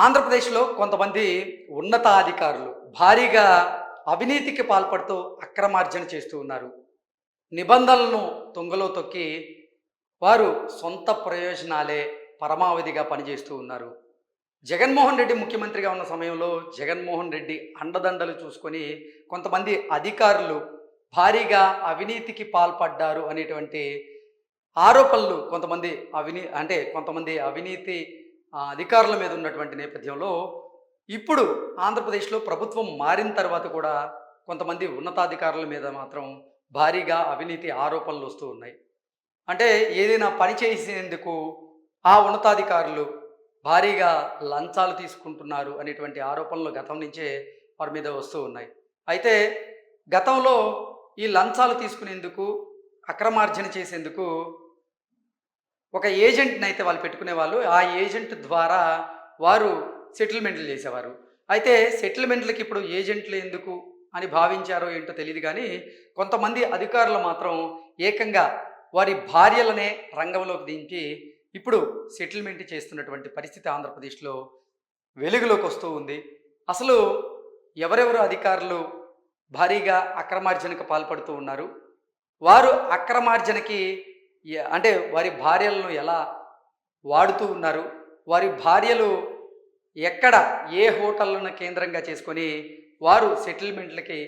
ఆంధ్రప్రదేశ్‌లో కొంతమంది ఉన్నతాధికారులు భారీగా అవినీతికి పాల్పడుతూ అక్రమార్జన చేస్తూ ఉన్నారు. నిబంధనలను తుంగలో తొక్కి వారు సొంత ప్రయోజనాలే పరమావధిగా పనిచేస్తూ ఉన్నారు. జగన్మోహన్ రెడ్డి ముఖ్యమంత్రిగా ఉన్న సమయంలో జగన్మోహన్ రెడ్డి అండదండలు చూసుకొని కొంతమంది అధికారులు భారీగా అవినీతికి పాల్పడ్డారు అనేటువంటి ఆరోపణలు కొంతమంది అవినీతి అధికారుల మీద ఉన్నటువంటి నేపథ్యంలో ఇప్పుడు ఆంధ్రప్రదేశ్‌లో ప్రభుత్వం మారిన తర్వాత కూడా కొంతమంది ఉన్నతాధికారుల మీద మాత్రం భారీగా అవినీతి ఆరోపణలు వస్తూ ఉన్నాయి. అంటే ఏదైనా పని చేసేందుకు ఆ ఉన్నతాధికారులు భారీగా లంచాలు తీసుకుంటున్నారు అనేటువంటి ఆరోపణలు గతం నుంచే వారి మీద వస్తూ ఉన్నాయి. అయితే గతంలో ఈ లంచాలు తీసుకునేందుకు, అక్రమార్జన చేసేందుకు ఒక ఏజెంట్‌ని అయితే వాళ్ళు పెట్టుకునేవాళ్ళు. ఆ ఏజెంట్ ద్వారా వారు సెటిల్మెంట్లు చేసేవారు. అయితే సెటిల్మెంట్లకి ఇప్పుడు ఏజెంట్లు ఎందుకు అని భావించారో ఏంటో తెలీదు గానీ, కొంతమంది అధికారులు మాత్రం ఏకంగా వారి భార్యలనే రంగంలోకి దించి ఇప్పుడు సెటిల్మెంట్ చేస్తున్నటువంటి పరిస్థితి ఆంధ్రప్రదేశ్‌లో వెలుగులోకి వస్తూ ఉంది. అసలు ఎవరెవరు అధికారులు భారీగా అక్రమార్జనకు పాల్పడుతూ ఉన్నారు? వారు అక్రమార్జనకి అంటే వారి భార్యలను ఎలా వాడుతూ ఉన్నారు? వారి భార్యలు ఎక్కడ ఏ హోటళ్లను కేంద్రంగా చేసుకొని వారు సెటిల్మెంట్లకి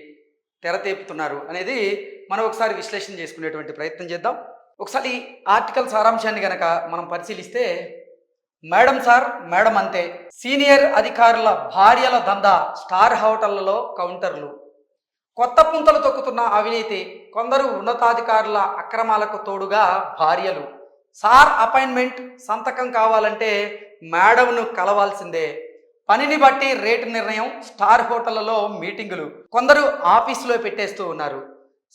తెరతేపుతున్నారు అనేది మనం ఒకసారి విశ్లేషణ చేసుకునేటువంటి ప్రయత్నం చేద్దాం. ఒకసారి ఈ ఆర్టికల్ సారాంశాన్ని గనక మనం పరిశీలిస్తే, మేడం సార్ మేడం అంతే, సీనియర్ అధికారుల భార్యల దందా, స్టార్ హోటళ్లలో కౌంటర్లు, కొత్త పుంతలు తొక్కుతున్న అవినీతి, కొందరు ఉన్నతాధికారుల అక్రమాలకు తోడుగా భార్యలు, సార్ అపాయింట్మెంట్ సంతకం కావాలంటే మేడంను కలవాల్సిందే, పనిని బట్టి రేటు నిర్ణయం, స్టార్ హోటళ్లలో మీటింగులు, కొందరు ఆఫీసులో పెట్టేస్తూ ఉన్నారు,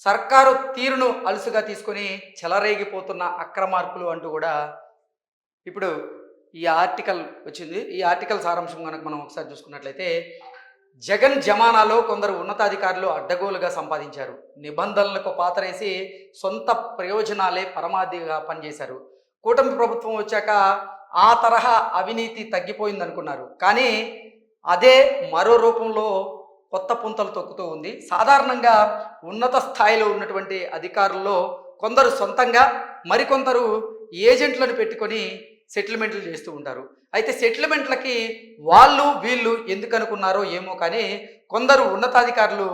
సర్కారు తీరును అలుసుగా తీసుకొని చెలరేగిపోతున్న అక్రమార్కులు అంటూ కూడా ఇప్పుడు ఈ ఆర్టికల్ వచ్చింది. ఈ ఆర్టికల్ సారాంశం కనుక మనం ఒకసారి చూసుకున్నట్లయితే, జగన్ జమానాలో కొందరు ఉన్నతాధికారులు అడ్డగోలుగా సంపాదించారు, నిబంధనలకు పాతరేసి సొంత ప్రయోజనాలే పరమావధిగా పనిచేశారు. కూటమి ప్రభుత్వం వచ్చాక ఆ తరహా అవినీతి తగ్గిపోయిందనుకున్నారు, కానీ అదే మరో రూపంలో కొత్త పుంతలు తొక్కుతూ ఉంది. సాధారణంగా ఉన్నత స్థాయిలో ఉన్నటువంటి అధికారుల్లో కొందరు సొంతంగా, మరికొందరు ఏజెంట్లను పెట్టుకొని సెటిల్మెంట్లు చేస్తూ ఉంటారు. అయితే సెటిల్మెంట్లకి వాళ్ళు వీళ్ళు ఎందుకు అనుకున్నారో ఏమో కానీ కొందరు ఉన్నతాధికారులు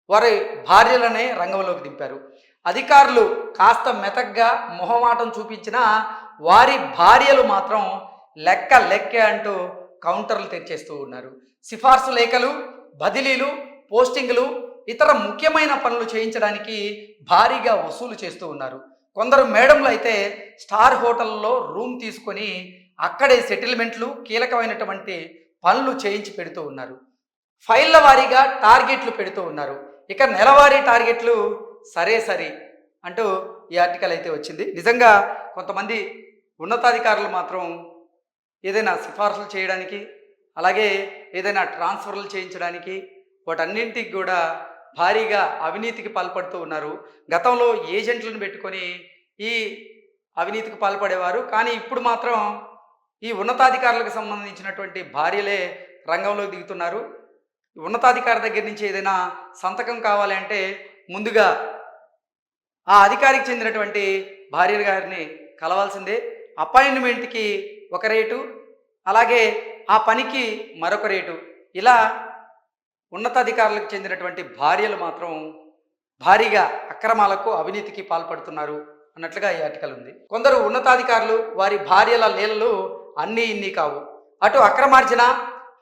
వారి భార్యలనే రంగంలోకి దింపారు. అధికారులు కాస్త మెతగ్గా మొహమాటం చూపించినా వారి భార్యలు మాత్రం లెక్కే అంటూ కౌంటర్లు తెరిచేస్తూ ఉన్నారు. సిఫార్సు లేఖలు, బదిలీలు, పోస్టింగులు, ఇతర ముఖ్యమైన పనులు చేయించడానికి భారీగా వసూలు చేస్తూ ఉన్నారు. కొందరు మేడంలు అయితే స్టార్ హోటల్లో రూమ్ తీసుకొని అక్కడే సెటిల్మెంట్లు, కీలకమైనటువంటి పనులు చేయించి పెడుతూ ఉన్నారు. ఫైళ్ళ వారీగా టార్గెట్లు పెడుతూ ఉన్నారు. ఇక నెలవారీ టార్గెట్లు సరే అంటూ ఈ ఆర్టికల్ అయితే వచ్చింది. నిజంగా కొంతమంది ఉన్నతాధికారులు మాత్రం ఏదైనా సిఫార్సులు చేయడానికి, అలాగే ఏదైనా ట్రాన్స్ఫర్లు చేయించడానికి, వాటన్నింటికి కూడా భారీగా అవినీతికి పాల్పడుతూ ఉన్నారు. గతంలో ఏజెంట్లను పెట్టుకొని ఈ అవినీతికి పాల్పడేవారు, కానీ ఇప్పుడు మాత్రం ఈ ఉన్నతాధికారులకు సంబంధించినటువంటి భార్యలే రంగంలోకి దిగుతున్నారు. ఉన్నతాధికారి దగ్గర నుంచి ఏదైనా సంతకం కావాలి అంటే ముందుగా ఆ అధికారికి చెందినటువంటి భార్య గారిని కలవాల్సిందే. అపాయింట్మెంట్కి ఒక రేటు, అలాగే ఆ పనికి మరొక రేటు, ఇలా ఉన్నతాధికారులకు చెందినటువంటి భార్యలు మాత్రం భారీగా అక్రమాలకు, అవినీతికి పాల్పడుతున్నారు అన్నట్లుగా ఈ ఆర్టికల్ ఉంది. కొందరు ఉన్నతాధికారులు వారి భార్యల లీలలు అన్నీ ఇన్ని కావు. అటు అక్రమార్జన,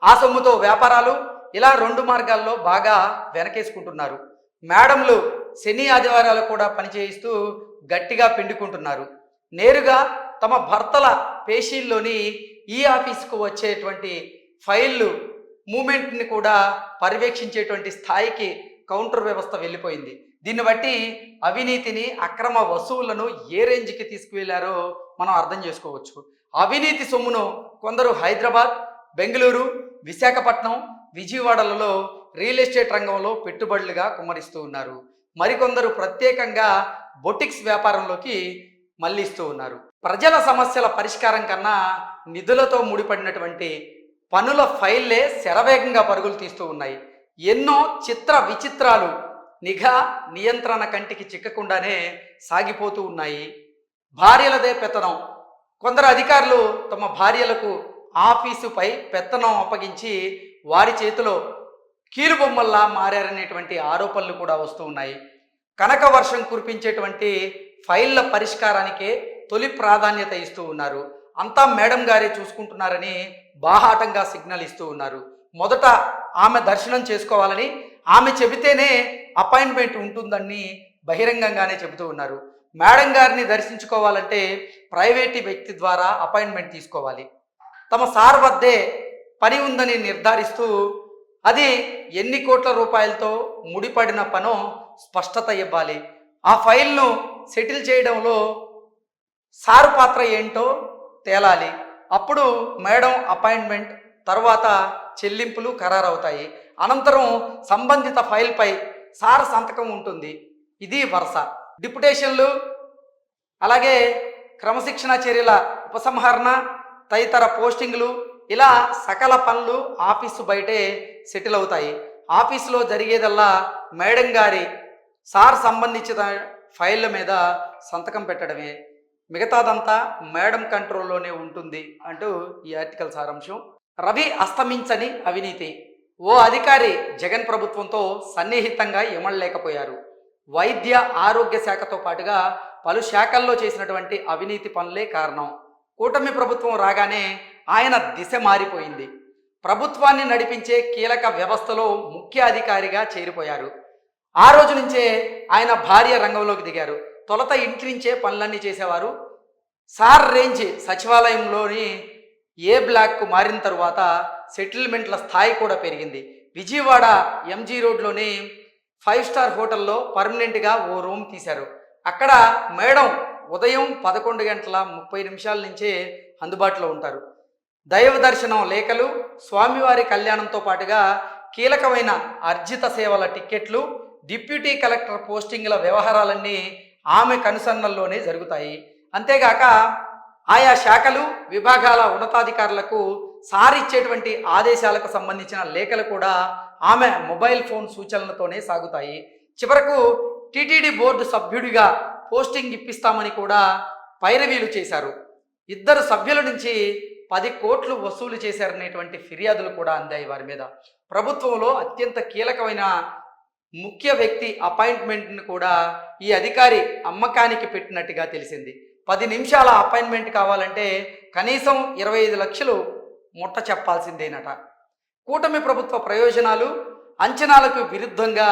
ఆ సొమ్ముతో వ్యాపారాలు, ఇలా రెండు మార్గాల్లో బాగా వెనకేసుకుంటున్నారు. మేడంలు శని ఆదివారాలు కూడా పనిచేయిస్తూ గట్టిగా పిండుకుంటున్నారు. నేరుగా తమ భర్తల పేషీల్లోని ఈ ఆఫీసుకు వచ్చేటువంటి ఫైళ్ళు మూమెంట్ని కూడా పర్యవేక్షించేటువంటి స్థాయికి కౌంటర్ వ్యవస్థ వెళ్ళిపోయింది. దీన్ని బట్టి అవినీతిని, అక్రమ వసూళ్లను ఏ రేంజ్కి తీసుకువెళ్లారో మనం అర్థం చేసుకోవచ్చు. అవినీతి సొమ్మును కొందరు హైదరాబాద్, బెంగళూరు, విశాఖపట్నం, విజయవాడలలో రియల్ ఎస్టేట్ రంగంలో పెట్టుబడులుగా కుమ్మరిస్తూ ఉన్నారు. మరికొందరు ప్రత్యేకంగా బొటిక్స్ వ్యాపారంలోకి మళ్లిస్తూ ఉన్నారు. ప్రజల సమస్యల పరిష్కారం కన్నా నిధులతో ముడిపడినటువంటి పనుల ఫైల్లే శరవేగంగా పరుగులు తీస్తూ ఉన్నాయి. ఎన్నో చిత్ర విచిత్రాలు నిఘా నియంత్రణ కంటికి చిక్కకుండానే సాగిపోతూ ఉన్నాయి. భార్యలదే పెత్తనం. కొందరు అధికారులు తమ భార్యలకు ఆఫీసుపై పెత్తనం అప్పగించి వారి చేతిలో కీలుబొమ్మల్లా మారారనేటువంటి ఆరోపణలు కూడా వస్తూ ఉన్నాయి. కనక వర్షం కురిపించేటువంటి ఫైళ్ళ పరిష్కారానికే తొలి ప్రాధాన్యత ఇస్తూ ఉన్నారు. అంతా మేడం గారే చూసుకుంటున్నారని బాహాటంగా సిగ్నల్ ఇస్తూ ఉన్నారు. మొదట ఆమె దర్శనం చేసుకోవాలని, ఆమె చెబితేనే అపాయింట్మెంట్ ఉంటుందని బహిరంగంగానే చెబుతూ ఉన్నారు. మేడం గారిని దర్శించుకోవాలంటే ప్రైవేటు వ్యక్తి ద్వారా అపాయింట్మెంట్ తీసుకోవాలి. తమ సార్ వద్దే పని ఉందని నిర్ధారిస్తూ అది ఎన్ని కోట్ల రూపాయలతో ముడిపడిన పనో స్పష్టత ఇవ్వాలి. ఆ ఫైల్ను సెటిల్ చేయడంలో సార్ పాత్ర ఏంటో తేలాలి. అప్పుడు మేడం అపాయింట్మెంట్, తర్వాత చెల్లింపులు ఖరారవుతాయి. అనంతరం సంబంధిత ఫైల్పై సార్ సంతకం ఉంటుంది. ఇది వరుస. డిప్యుటేషన్లు, అలాగే క్రమశిక్షణ చర్యల ఉపసంహరణ, తదితర పోస్టింగ్లు, ఇలా సకల పనులు ఆఫీసు బయటే సెటిల్ అవుతాయి. ఆఫీసులో జరిగేదల్లా మేడం గారి సార్ సంబంధించిన ఫైళ్ళ మీద సంతకం పెట్టడమే. మిగతాదంతా మేడం కంట్రోల్లోనే ఉంటుంది అంటూ ఈ ఆర్టికల్ సారాంశం. రవి అస్తమించని అవినీతి. ఓ అధికారి జగన్ ప్రభుత్వంతో సన్నిహితంగా ఇమడలేకపోయారు. వైద్య ఆరోగ్య శాఖతో పాటుగా పలు శాఖల్లో చేసినటువంటి అవినీతి పనులే కారణం. కూటమి ప్రభుత్వం రాగానే ఆయన దిశ మారిపోయింది. ప్రభుత్వాన్ని నడిపించే కీలక వ్యవస్థలో ముఖ్య అధికారిగా చేరిపోయారు. ఆ రోజు నుంచే ఆయన భార్య రంగంలోకి దిగారు. తొలుత ఇంటి నుంచే పనులన్నీ చేసేవారు. సార్ రేంజ్ సచివాలయంలోని ఏ బ్లాక్కు మారిన తరువాత సెటిల్మెంట్ల స్థాయి కూడా పెరిగింది. విజయవాడ ఎంజీ రోడ్లోని 5 స్టార్ హోటల్లో పర్మనెంట్గా ఓ రూమ్ తీశారు. అక్కడ మేడం ఉదయం 11:30 నుంచే అందుబాటులో ఉంటారు. దైవ దర్శనం లేఖలు, స్వామివారి కళ్యాణంతో పాటుగా కీలకమైన అర్జిత సేవల టిక్కెట్లు, డిప్యూటీ కలెక్టర్ పోస్టింగ్ల వ్యవహారాలన్నీ ఆమె కనుసన్నల్లోనే జరుగుతాయి. అంతేగాక ఆయా శాఖలు, విభాగాల ఉన్నతాధికారులకు సారిచ్చేటువంటి ఆదేశాలకు సంబంధించిన లేఖలు కూడా ఆమె మొబైల్ ఫోన్ సూచనలతోనే సాగుతాయి. చివరకు టీటీడీ బోర్డు సభ్యుడిగా పోస్టింగ్ ఇప్పిస్తామని కూడా పైరవీలు చేశారు. 2 సభ్యుల నుంచి 10 కోట్లు వసూలు చేశారనేటువంటి ఫిర్యాదులు కూడా అందాయి వారి మీద. ప్రభుత్వంలో అత్యంత కీలకమైన ముఖ్య వ్యక్తి అపాయింట్మెంట్ను కూడా ఈ అధికారి అమ్మకానికి పెట్టినట్టుగా తెలిసింది. 10 నిమిషాల అపాయింట్మెంట్ కావాలంటే కనీసం 25 లక్షలు ముట్ట చెప్పాల్సిందేనట. కూటమి ప్రభుత్వ ప్రయోజనాలు, అంచనాలకు విరుద్ధంగా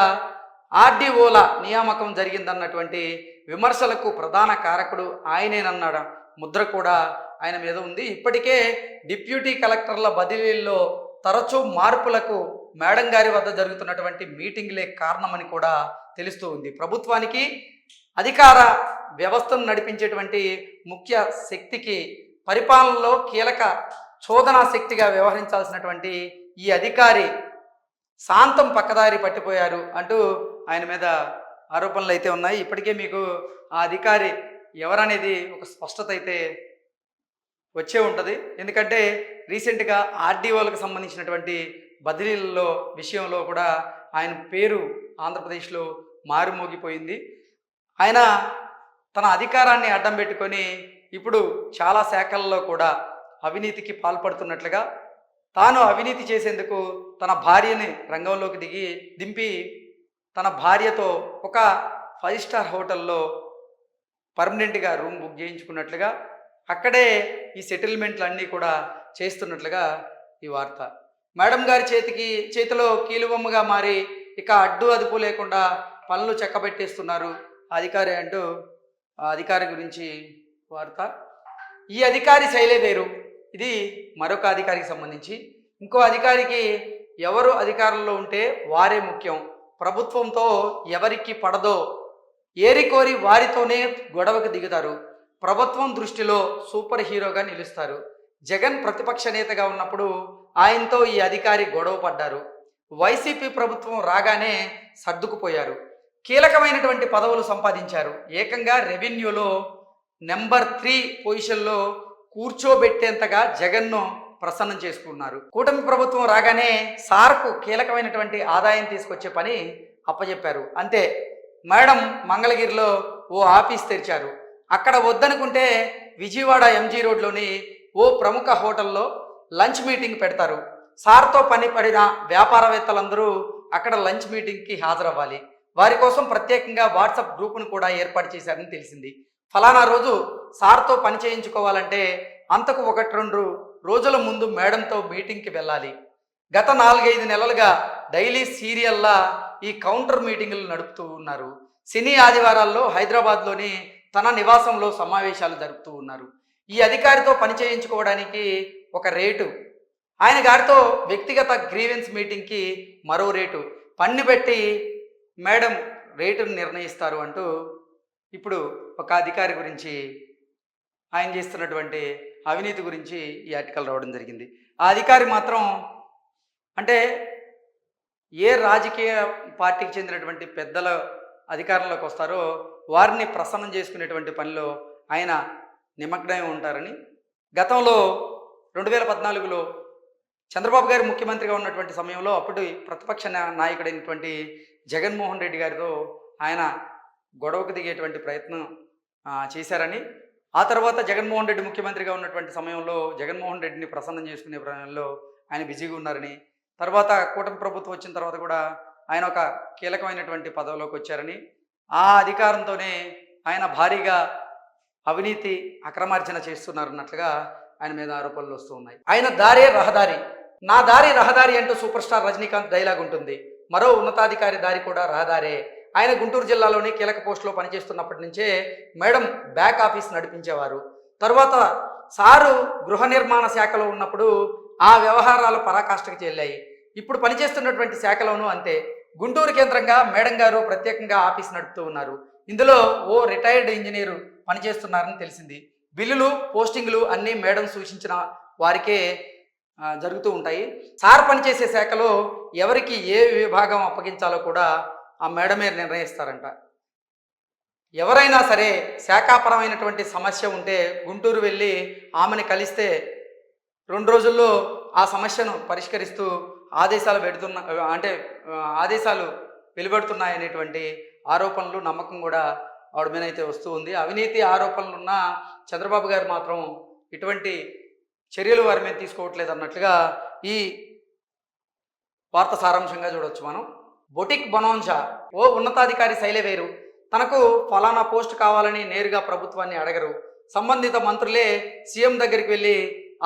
ఆర్డీఓల నియామకం జరిగిందన్నటువంటి విమర్శలకు ప్రధాన కారకుడు ఆయనేనన్నాడు. ముద్ర కూడా ఆయన మీద ఉంది. ఇప్పటికే డిప్యూటీ కలెక్టర్ల బదిలీల్లో తరచూ మార్పులకు మేడం గారి వద్ద జరుగుతున్నటువంటి మీటింగ్లే కారణమని కూడా తెలుస్తూ ఉంది. ప్రభుత్వానికి అధికార వ్యవస్థను నడిపించేటువంటి ముఖ్య శక్తికి పరిపాలనలో కీలక చోదనా శక్తిగా వ్యవహరించాల్సినటువంటి ఈ అధికారి శాంతం పక్కదారి పట్టిపోయారు అంటూ ఆయన మీద ఆరోపణలు అయితే ఉన్నాయి. ఇప్పటికే మీకు ఆ అధికారి ఎవరనేది ఒక స్పష్టత అయితే వచ్చే ఉంటుంది. ఎందుకంటే రీసెంట్గా ఆర్డీఓలకు సంబంధించినటువంటి బదిలీలలో విషయంలో కూడా ఆయన పేరు ఆంధ్రప్రదేశ్లో మారుమోగిపోయింది. ఆయన తన అధికారాన్ని అడ్డం పెట్టుకొని ఇప్పుడు చాలా శాఖల్లో కూడా అవినీతికి పాల్పడుతున్నట్లుగా, తాను అవినీతి చేసేందుకు తన భార్యని రంగంలోకి దింపి తన భార్యతో ఒక 5 స్టార్ హోటల్లో పర్మనెంట్గా రూమ్ బుక్ చేయించుకున్నట్లుగా, అక్కడే ఈ సెటిల్మెంట్లు అన్నీ కూడా చేస్తున్నట్లుగా ఈ వార్త. మేడం గారి చేతిలో కీలుబొమ్మగా మారి ఇక అడ్డు అదుపు లేకుండా పనులు చెక్కబెట్టేస్తున్నారు అధికారి అంటూ ఆ అధికారి గురించి వార్త. ఈ అధికారి శైలే వేరు. ఇది మరొక అధికారికి సంబంధించి. ఇంకో అధికారికి ఎవరు అధికారంలో ఉంటే వారే ముఖ్యం. ప్రభుత్వంతో ఎవరికి పడదో ఏరికోరి వారితోనే గొడవకు దిగుతారు. ప్రభుత్వం దృష్టిలో సూపర్ హీరోగా నిలుస్తారు. జగన్ ప్రతిపక్ష నేతగా ఉన్నప్పుడు ఆయనతో ఈ అధికారి గొడవ పడ్డారు. వైసీపీ ప్రభుత్వం రాగానే సర్దుకుపోయారు. కీలకమైనటువంటి పదవులు సంపాదించారు. ఏకంగా రెవెన్యూలో నెంబర్ 3 పొజిషన్లో కూర్చోబెట్టేంతగా జగన్ను ప్రసన్నం చేసుకున్నారు. కూటమి ప్రభుత్వం రాగానే సార్కు కీలకమైనటువంటి ఆదాయం తీసుకొచ్చే పని అప్పచెప్పారు. అంతే, మేడం మంగళగిరిలో ఓ ఆఫీస్ తెరిచారు. అక్కడ వద్దనుకుంటే విజయవాడ ఎంజీ రోడ్లోని ఓ ప్రముఖ హోటల్లో లంచ్ మీటింగ్ పెడతారు. సార్తో పని పడిన వ్యాపారవేత్తలందరూ అక్కడ లంచ్ మీటింగ్కి హాజరవ్వాలి. వారి కోసం ప్రత్యేకంగా వాట్సాప్ గ్రూపును కూడా ఏర్పాటు చేశారని తెలిసింది. ఫలానా రోజు సార్తో పని చేయించుకోవాలంటే అంతకు 1-2 రోజుల ముందు మేడంతో మీటింగ్కి వెళ్ళాలి. గత 4-5 నెలలుగా డైలీ సీరియల్లా ఈ కౌంటర్ మీటింగులు నడుపుతూ ఉన్నారు. శని ఆదివారాల్లో హైదరాబాద్లోని తన నివాసంలో సమావేశాలు జరుపుతూ ఉన్నారు. ఈ అధికారితో పని చేయించుకోవడానికి ఒక రేటు, ఆయన గారితో వ్యక్తిగత గ్రీవెన్స్ మీటింగ్కి మరో రేటు పన్ను పెట్టి మేడం రేటును నిర్ణయిస్తారు అంటూ ఇప్పుడు ఒక అధికారి గురించి, ఆయన చేస్తున్నటువంటి అవినీతి గురించి ఈ ఆర్టికల్ రావడం జరిగింది. ఆ అధికారి మాత్రం అంటే ఏ రాజకీయ పార్టీకి చెందినటువంటి పెద్దల అధికారంలోకి వస్తారో వారిని ప్రసన్నం చేసుకునేటువంటి పనిలో ఆయన నిమగ్నమై ఉంటారని, గతంలో 2014లో చంద్రబాబు గారు ముఖ్యమంత్రిగా ఉన్నటువంటి సమయంలో అప్పటి ప్రతిపక్ష నాయకుడైనటువంటి జగన్మోహన్ రెడ్డి గారితో ఆయన గొడవకు దిగేటువంటి ప్రయత్నం చేశారని, ఆ తర్వాత జగన్మోహన్ రెడ్డి ముఖ్యమంత్రిగా ఉన్నటువంటి సమయంలో జగన్మోహన్ రెడ్డిని ప్రసన్నం చేసుకునే ప్రయాణంలో ఆయన బిజీగా ఉన్నారని, తర్వాత కూటమి ప్రభుత్వం వచ్చిన తర్వాత కూడా ఆయన ఒక కీలకమైనటువంటి పదవిలోకి వచ్చారని, ఆ అధికారంతోనే ఆయన భారీగా అవినీతి అక్రమార్జన చేస్తున్నారన్నట్లుగా ఆయన మీద ఆరోపణలు వస్తూ ఉన్నాయి. ఆయన దారే రహదారి, నా దారి రహదారి అంటూ సూపర్ స్టార్ రజనీకాంత్ డైలాగ్ ఉంటుంది. మరో ఉన్నతాధికారి దారి కూడా రహదారే. ఆయన గుంటూరు జిల్లాలోని కీలక పోస్టులో పనిచేస్తున్నప్పటి నుంచే మేడం బ్యాక్ ఆఫీస్ నడిపించేవారు. తర్వాత సారు గృహ నిర్మాణ శాఖలో ఉన్నప్పుడు ఆ వ్యవహారాలు పరాకాష్ఠకు చెల్లాయి. ఇప్పుడు పనిచేస్తున్నటువంటి శాఖలోనూ అంతే. గుంటూరు కేంద్రంగా మేడం గారు ప్రత్యేకంగా ఆఫీస్ నడుపుతూ ఉన్నారు. ఇందులో ఓ రిటైర్డ్ ఇంజనీరు పనిచేస్తున్నారని తెలిసింది. బిల్లులు, పోస్టింగ్లు అన్నీ మేడం సూచించిన వారికే జరుగుతూ ఉంటాయి. సార్ పనిచేసే శాఖలో ఎవరికి ఏ విభాగం అప్పగించాలో కూడా ఆ మేడమే నిర్ణయిస్తారంట. ఎవరైనా సరే శాఖాపరమైనటువంటి సమస్య ఉంటే గుంటూరు వెళ్ళి ఆమెను కలిస్తే 2 రోజుల్లో ఆ సమస్యను పరిష్కరిస్తూ ఆదేశాలు వెలువడుతున్నాయనేటువంటి ఆరోపణలు, నమ్మకం కూడా ఆవిడ మీద అయితే వస్తూ ఉంది. అవినీతి ఆరోపణలు ఉన్న చంద్రబాబు గారు మాత్రం ఇటువంటి చర్యలు వారి మీద తీసుకోవట్లేదు అన్నట్లుగా ఈ వార్త సారాంశంగా చూడవచ్చు మనం. బొటిక్ బొనాన్జా, ఓ ఉన్నతాధికారి శైలి వేరు. తనకు ఫలానా పోస్ట్ కావాలని నేరుగా ప్రభుత్వాన్ని అడగరు. సంబంధిత మంత్రులే సీఎం దగ్గరికి వెళ్ళి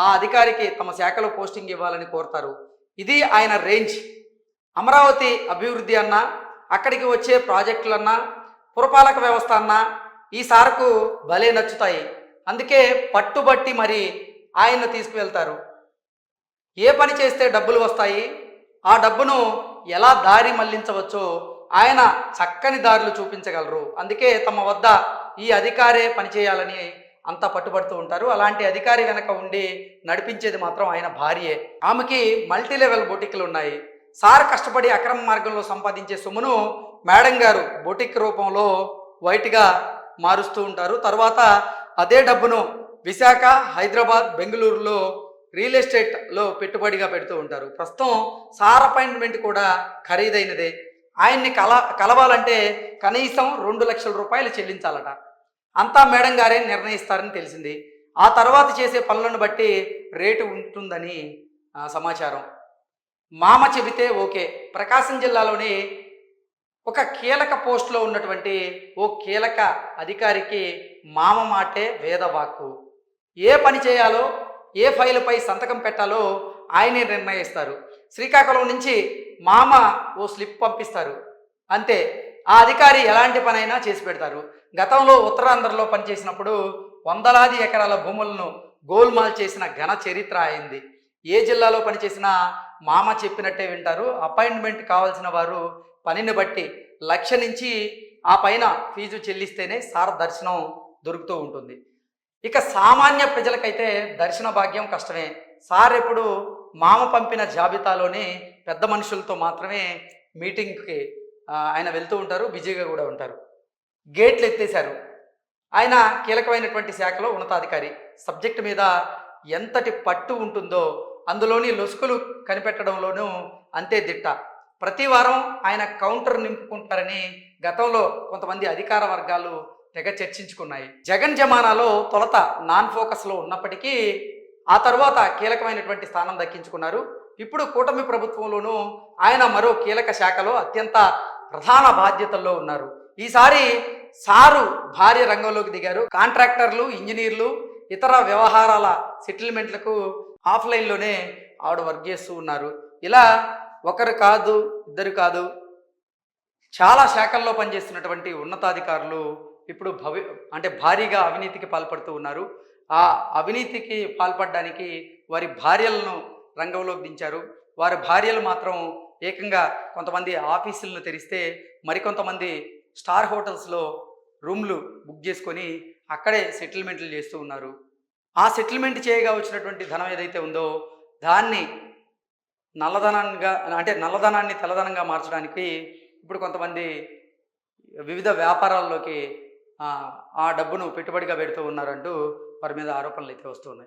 ఆ అధికారికి తమ శాఖలో పోస్టింగ్ ఇవ్వాలని కోరుతారు. ఇది ఆయన రేంజ్. అమరావతి అభివృద్ధి అన్నా, అక్కడికి వచ్చే ప్రాజెక్టులన్నా, పురపాలక వ్యవస్థ అన్నా ఈ సార్కు భలే నచ్చుతాయి. అందుకే పట్టుబట్టి మరి ఆయన్ను తీసుకువెళ్తారు. ఏ పని చేస్తే డబ్బులు వస్తాయి, ఆ డబ్బును ఎలా దారి మళ్లించవచ్చో ఆయన చక్కని దారులు చూపించగలరు. అందుకే తమ వద్ద ఈ అధికారే పనిచేయాలని అంత పట్టుబడుతూ ఉంటారు. అలాంటి అధికారి వెనక ఉండి నడిపించేది మాత్రం ఆయన భార్యే. ఆమెకి మల్టీ లెవెల్ బొటిక్లు ఉన్నాయి. సార్ కష్టపడి అక్రమ మార్గంలో సంపాదించే సొమ్మును మేడం గారు బొటిక్ రూపంలో వైట్గా మారుస్తూ ఉంటారు. తర్వాత అదే డబ్బును విశాఖ, హైదరాబాద్, బెంగళూరులో రియల్ ఎస్టేట్లో పెట్టుబడిగా పెడుతూ ఉంటారు. ప్రస్తుతం సార్ అపాయింట్మెంట్ కూడా ఖరీదైనదే. ఆయన్ని కలవాలంటే కనీసం 2 లక్షల రూపాయలు చెల్లించాలట. అంతా మేడం గారే నిర్ణయిస్తారని తెలిసింది. ఆ తర్వాత చేసే పనులను బట్టి రేటు ఉంటుందని సమాచారం. మామ చెబితే ఓకే. ప్రకాశం జిల్లాలోని ఒక కీలక పోస్టులో ఉన్నటువంటి ఓ కీలక అధికారికి మామ మాటే వేదవాక్కు. ఏ పని చేయాలో, ఏ ఫైలుపై సంతకం పెట్టాలో ఆయనే నిర్ణయిస్తారు. శ్రీకాకుళం నుంచి మామ ఓ స్లిప్ పంపిస్తారు, అంతే. ఆ అధికారి ఎలాంటి పనైనా చేసి పెడతారు. గతంలో ఉత్తరాంధ్రలో పనిచేసినప్పుడు వందలాది ఎకరాల భూములను గోల్మాల్ చేసిన ఘన చరిత్ర అయింది. ఏ జిల్లాలో పనిచేసినా మామ చెప్పినట్టే వింటారు. అపాయింట్మెంట్ కావాల్సిన వారు పనిని బట్టి 1 లక్ష నుంచి ఆ పైన ఫీజు చెల్లిస్తేనే సార్ దర్శనం దొరుకుతూ ఉంటుంది. ఇక సామాన్య ప్రజలకైతే దర్శన భాగ్యం కష్టమే. సార్ ఎప్పుడు మామ పంపిన జాబితాలోని పెద్ద మనుషులతో మాత్రమే మీటింగ్కి ఆయన వెళ్తూ ఉంటారు, బిజీగా కూడా ఉంటారు. గేట్లు ఎత్తేశారు. ఆయన కీలకమైనటువంటి శాఖలో ఉన్నతాధికారి. సబ్జెక్టు మీద ఎంతటి పట్టు ఉంటుందో అందులోని లొసుకులు కనిపెట్టడంలోనూ అంతే దిట్ట. ప్రతి వారం ఆయన కౌంటర్ నింపుకుంటారని గతంలో కొంతమంది అధికార వర్గాలు తెగ చర్చించుకున్నాయి. జగన్ జమానాలో తొలుత నాన్ ఫోకస్లో ఉన్నప్పటికీ ఆ తర్వాత కీలకమైనటువంటి స్థానం దక్కించుకున్నారు. ఇప్పుడు కూటమి ప్రభుత్వంలోనూ ఆయన మరో కీలక శాఖలో అత్యంత ప్రధాన బాధ్యతల్లో ఉన్నారు. ఈసారి సారు భార్య రంగంలోకి దిగారు. కాంట్రాక్టర్లు, ఇంజనీర్లు, ఇతర వ్యవహారాల సెటిల్మెంట్లకు ఆఫ్లైన్లోనే ఆవిడ వర్క్ చేస్తూ ఉన్నారు. ఇలా ఒకరు కాదు, ఇద్దరు కాదు, చాలా శాఖల్లో పనిచేస్తున్నటువంటి ఉన్నతాధికారులు ఇప్పుడు భారీగా అవినీతికి పాల్పడుతూ ఉన్నారు. ఆ అవినీతికి పాల్పడడానికి వారి భార్యలను రంగంలోకి దించారు. వారి భార్యలు మాత్రం ఏకంగా కొంతమంది ఆఫీసులను తెరిస్తే మరికొంతమంది స్టార్ హోటల్స్లో రూమ్లు బుక్ చేసుకొని అక్కడే సెటిల్మెంట్లు చేస్తూ ఉన్నారు. ఆ సెటిల్మెంట్ చేయగా వచ్చినటువంటి ధనం ఏదైతే ఉందో దాన్ని నల్లధనాన్ని తెల్లధనంగా మార్చడానికి ఇప్పుడు కొంతమంది వివిధ వ్యాపారాల్లోకి ఆ డబ్బును పెట్టుబడిగా పెడుతూ ఉన్నారంటూ వారి మీద ఆరోపణలు అయితే వస్తూ ఉన్నాయి.